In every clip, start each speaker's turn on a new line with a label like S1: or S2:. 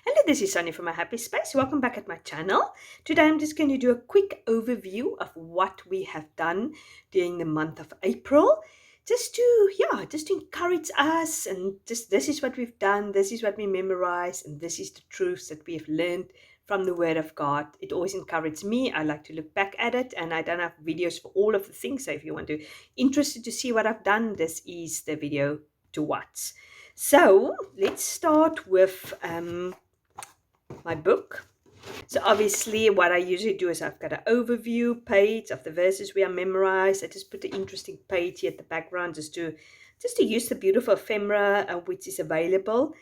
S1: Hello, this is Sunny from My Happy Space. Welcome back at my channel. Today I'm just going to do a quick overview of what we have done during the month of April. Just to encourage us, and just this is what we've done, this is what we memorized, and this is the truths that we have learned from the Word of God. It always encourages me. I like to look back at it, and I don't have videos for all of the things. So if you want to interested to see what I've done, this is the video to watch. So let's start with my book. So obviously what I usually do is I've got an overview page of the verses we are memorized. I just put the interesting page here at the background just to use the beautiful ephemera which is available.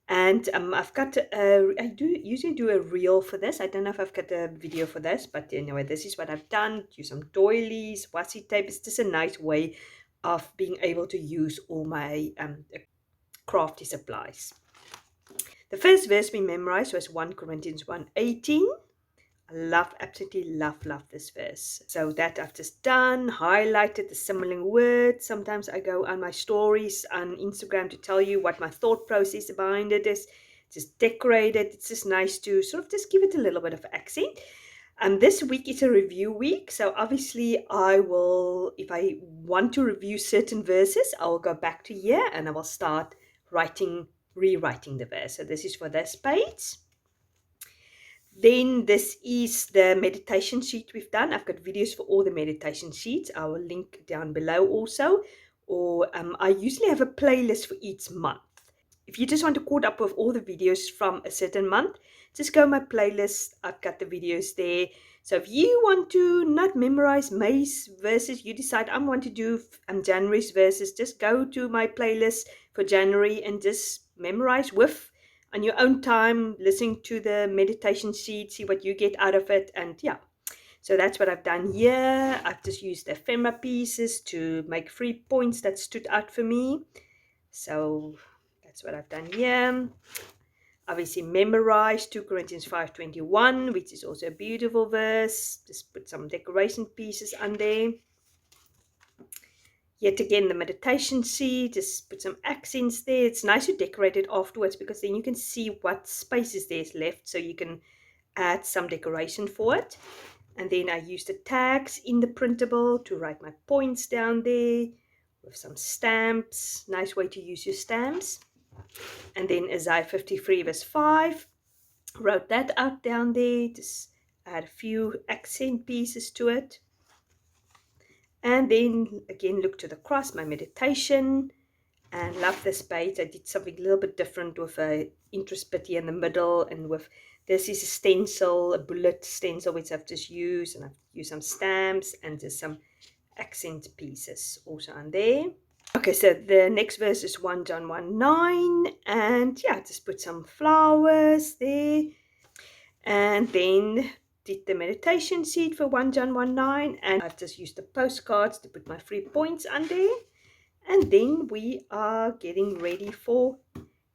S1: And I do usually do a reel for this. I don't know if I've got a video for this, but anyway, this is what I've done. Use some doilies, washi tape. It's just a nice way of being able to use all my crafty supplies. The first verse we memorized was 1 Corinthians 1:18. I absolutely love this verse. So that I've just done, highlighted the similar words. Sometimes I go on my stories on Instagram to tell you what my thought process behind it is. Just decorate it. It's just nice to sort of just give it a little bit of accent. And this week is a review week. So obviously I will, if I want to review certain verses, I will go back to here and I will start rewriting the verse. So this is for this page. Then this is the meditation sheet we've done. I've got videos for all the meditation sheets. I will link down below also. Or I usually have a playlist for each month. If you just want to caught up with all the videos from a certain month, just go my playlist. I've got the videos there. So if you want to not memorize May's verses, you decide I want to do January's verses, just go to my playlist for January and just memorize with on your own time, listening to the meditation sheet, see what you get out of it. And yeah, so that's what I've done here. I've just used the ephemera pieces to make 3 points that stood out for me. So that's what I've done here. Obviously memorize 2 Corinthians 5:21, which is also a beautiful verse. Just put some decoration pieces on there. Yet again, the meditation sheet, just put some accents there. It's nice to decorate it afterwards because then you can see what spaces there's left, so you can add some decoration for it. And then I use the tags in the printable to write my points down there with some stamps. Nice way to use your stamps. And then Isaiah 53 verse 5, wrote that out down there. Just add a few accent pieces to it. And then again, look to the cross, my meditation, and love this page. I did something a little bit different with a interest bit here in the middle, and with this is a stencil, a bullet stencil, which I've just used, and I've used some stamps and just some accent pieces also on there. Okay, so the next verse is 1 John 1:9, and yeah, just put some flowers there, and then did the meditation sheet for 1 John 1:9, and I've just used the postcards to put my 3 points on there. And then we are getting ready for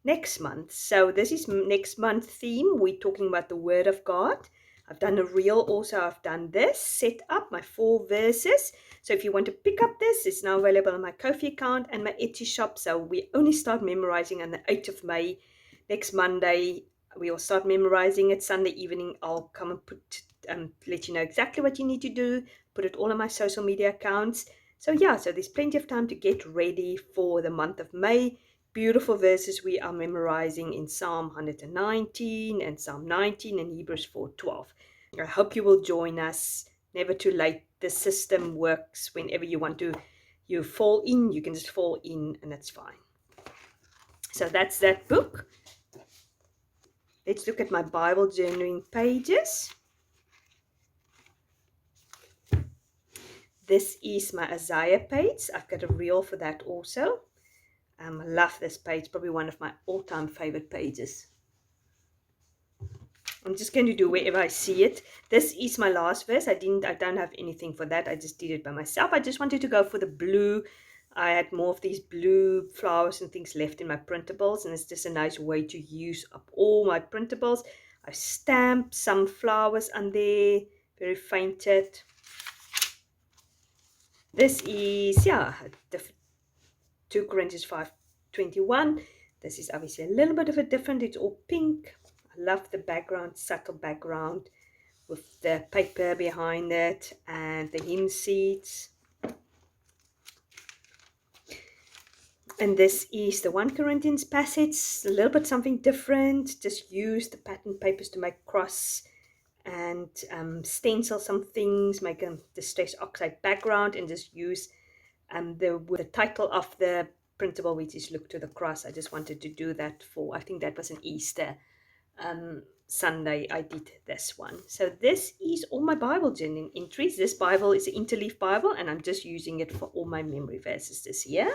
S1: next month. So this is next month theme. We're talking about the Word of God. I've done a reel also. I've done this, set up my 4 verses. So if you want to pick up this, it's now available on my Ko-fi account and my Etsy shop. So we only start memorizing on the 8th of May. Next Monday, we will start memorizing it. Sunday evening, I'll come and let you know exactly what you need to do. Put it all on my social media accounts. So yeah, so there's plenty of time to get ready for the month of May. Beautiful verses we are memorizing in Psalm 119 and Psalm 19 and Hebrews 4:12. I hope you will join us. Never too late. The system works whenever you want to. You fall in, you can just fall in, and that's fine. So that's that book. Let's look at my Bible journaling pages. This is my Isaiah page. I've got a reel for that also. I love this page, probably one of my all-time favorite pages. I'm just going to do wherever I see it. This is my last verse. I don't have anything for that. I just did it by myself. I just wanted to go for the blue. I had more of these blue flowers and things left in my printables, and it's just a nice way to use up all my printables. I've stamped some flowers on there, very fainted. This is, yeah, 2 Corinthians 5:21. This is obviously a little bit of a different, it's all pink. I love the background, subtle background with the paper behind it and the hymn sheets. And this is the 1 Corinthians passage, a little bit something different. Just use the pattern papers to make cross and stencil some things, make a distress oxide background, and just use the title of the printable, which is Look to the Cross. I just wanted to do that for, I think that was an Easter Sunday I did this one. So this is all my Bible journaling entries. This Bible is an interleaf Bible, and I'm just using it for all my memory verses this year.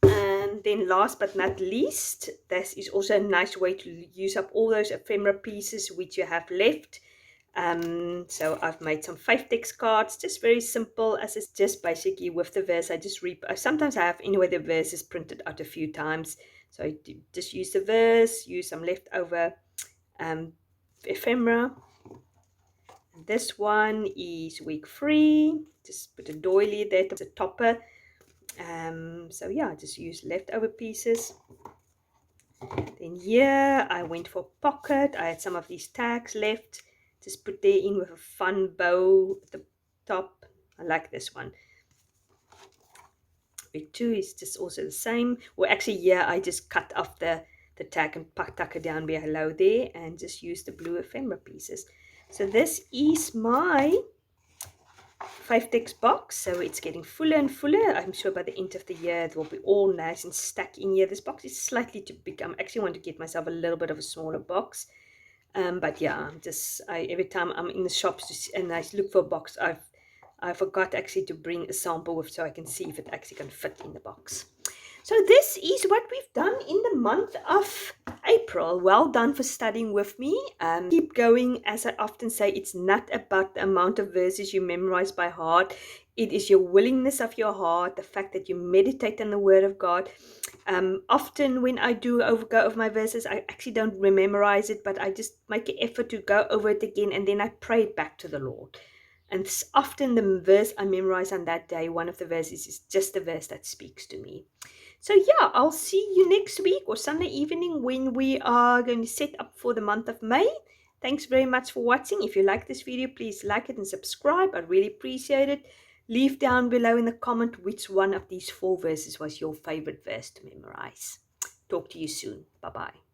S1: And then last but not least, this is also a nice way to use up all those ephemera pieces which you have left. So I've made some 5 text cards, just very simple, as it's just basically with the verse. Sometimes I have anyway the verses printed out a few times. So I just use the verse, use some leftover ephemera. And this one is week 3. Just put a doily there as a topper. So yeah, I just use leftover pieces. Then here I went for pocket. I had some of these tags left. Just put there in with a fun bow at the top. I like this one. Week 2 is just also the same. Well, actually, yeah, I just cut off the tag and tuck it down below there and just use the blue ephemera pieces. So this is my 5 text box, so it's getting fuller and fuller. I'm sure by the end of the year it will be all nice and stuck in here. This box is slightly too big. I actually want to get myself a little bit of a smaller box. But yeah, every time I'm in the shops and I look for a box, I forgot actually to bring a sample with so I can see if it actually can fit in the box. So this is what we've done in the month of April. Well done for studying with me. Keep going. As I often say, it's not about the amount of verses you memorize by heart. It is your willingness of your heart, the fact that you meditate on the Word of God. Often when I do go over my verses, I actually don't memorize it, but I just make an effort to go over it again, and then I pray it back to the Lord. And often the verse I memorize on that day, one of the verses is just the verse that speaks to me. So yeah, I'll see you next week or Sunday evening when we are going to set up for the month of May. Thanks very much for watching. If you like this video, please like it and subscribe. I really appreciate it. Leave down below in the comment which one of these 4 verses was your favorite verse to memorize. Talk to you soon. Bye-bye.